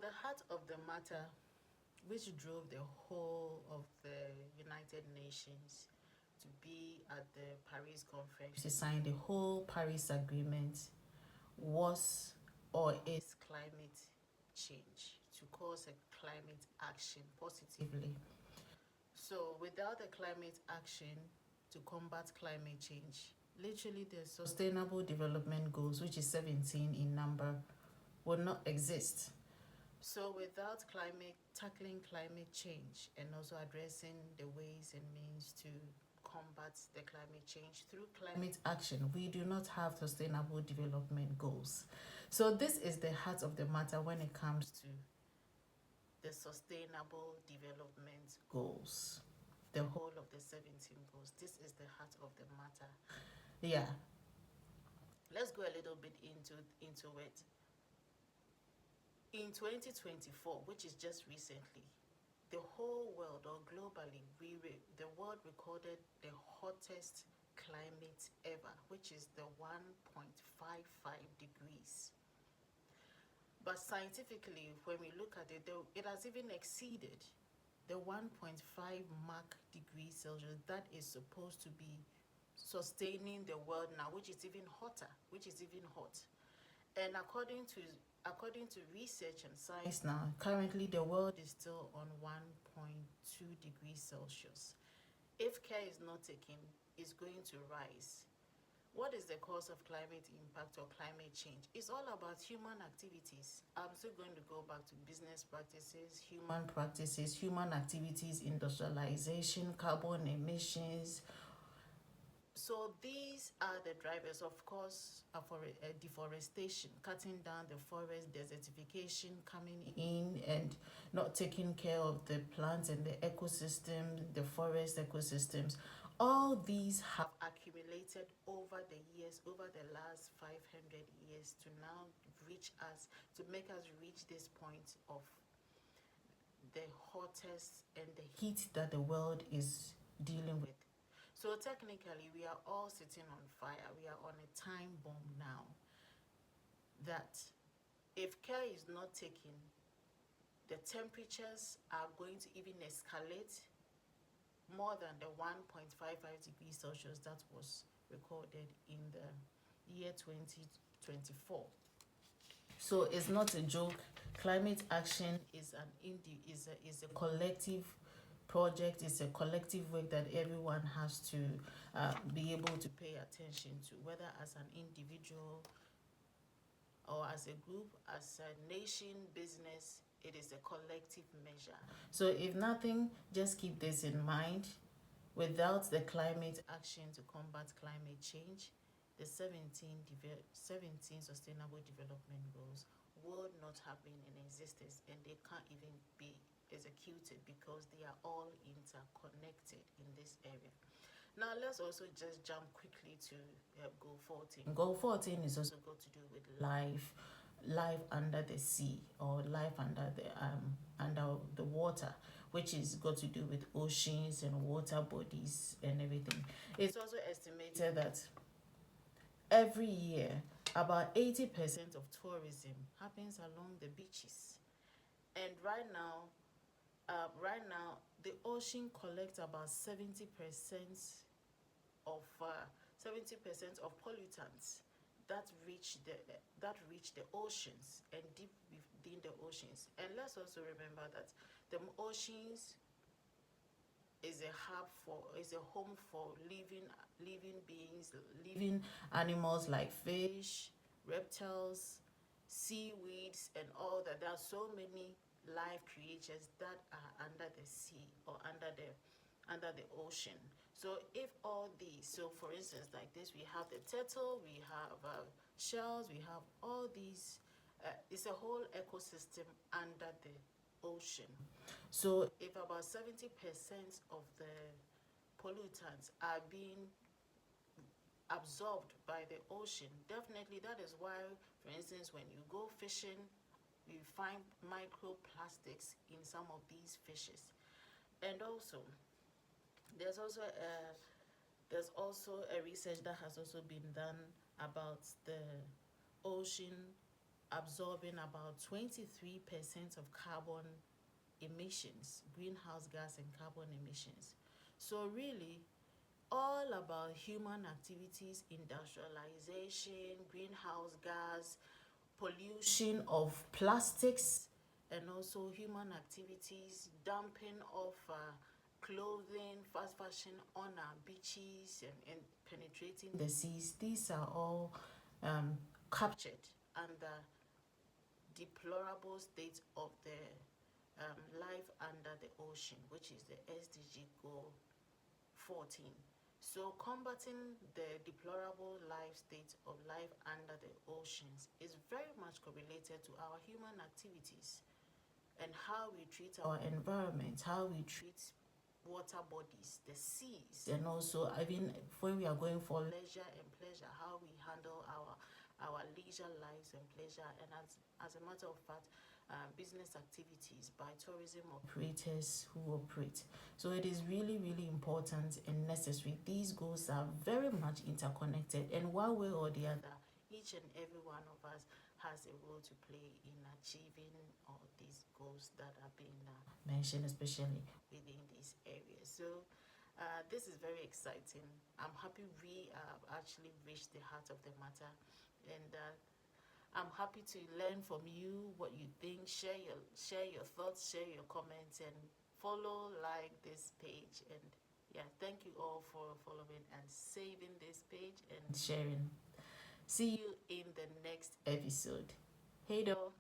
the heart of the matter, which drove the whole of the United Nations to be at the Paris conference to sign the whole Paris Agreement, was or is climate change, to cause a climate action positively. So without the climate action to combat climate change, literally the Sustainable Development Goals, which is 17 in number, will not exist. So without tackling climate change and also addressing the ways and means to combat the climate change through climate action, we do not have sustainable development goals. So this is the heart of the matter when it comes to the sustainable development goals. The whole of the 17 goals. This is the heart of the matter. Yeah. Let's go a little bit into it. In 2024, which is just recently, the whole world, or globally, the world recorded the hottest climate ever, which is the 1.55 degrees. But scientifically, when we look at it, it has even exceeded the 1.5 mark degrees Celsius that is supposed to be sustaining the world now, which is even hotter, which is even hot. And according to research and science now, currently the world is still on 1.2 degrees Celsius. If care is not taken, it's going to rise. What is the cause of climate impact or climate change? It's all about human activities. I'm still going to go back to business practices, human activities, industrialization, carbon emissions. So these are the drivers, of course, for deforestation, cutting down the forest, desertification coming in and not taking care of the plants and the ecosystem, the forest ecosystems. All these have accumulated over the years, over the last 500 years to now to make us reach this point of the hottest and the heat that the world is dealing with. So technically, we are all sitting on fire. We are on a time bomb now. That if care is not taken, the temperatures are going to even escalate more than the 1.55 degrees Celsius that was recorded in the year 2024. So it's not a joke. Climate action is a collective project. It's a collective work that everyone has to be able to pay attention to, whether as an individual or as a group, as a nation, business. It is a collective measure. So if nothing, just keep this in mind. Without the climate action to combat climate change, the 17 Sustainable Development Goals would not have been in existence, and they can't even be executed because they are all interconnected in this area. Now let's also just jump quickly to goal 14. Goal 14 is also got to do with life under the sea, or life under the water, which is got to do with oceans and water bodies and everything. It's also estimated that every year about 80% of tourism happens along the beaches, and right now the ocean collects about 70% of pollutants that reach the oceans and deep within the oceans. And let's also remember that the oceans is a home for living beings, living animals like fish, reptiles, seaweeds, and all that. There are so many live creatures that are under the sea or under the ocean. So if all these, so for instance, like this, we have the turtle, we have shells, we have all these. It's a whole ecosystem under the ocean. So if about 70% of the pollutants are being absorbed by the ocean, definitely that is why, for instance, when you go fishing, you find microplastics in some of these fishes. And also, there's also a research that has also been done about the ocean absorbing about 23% of carbon emissions, greenhouse gas and carbon emissions. So really, all about human activities, industrialization, greenhouse gas, pollution of plastics, and also human activities, dumping of clothing, fast fashion on our beaches, and penetrating the seas. These are all captured under deplorable state of the life under the ocean, which is the SDG goal 14. So combating the deplorable life state of life under the oceans is very much correlated to our human activities and how we treat our environment, how we treat water bodies, the seas, and also even when we are going for leisure and pleasure, how we handle our leisure lives and pleasure, and as a matter of fact, business activities by tourism operators who operate. So it is really, really important and necessary. These goals are very much interconnected, and one way or the other, each and every one of us has a role to play in achieving all these goals that are being mentioned, especially within these areas. So this is very exciting. I'm happy we actually reached the heart of the matter, and I'm happy to learn from you what you think. Share your thoughts, share your comments, and follow, like this page. And yeah, thank you all for following and saving this page and sharing. See you in the next episode. Hey, though.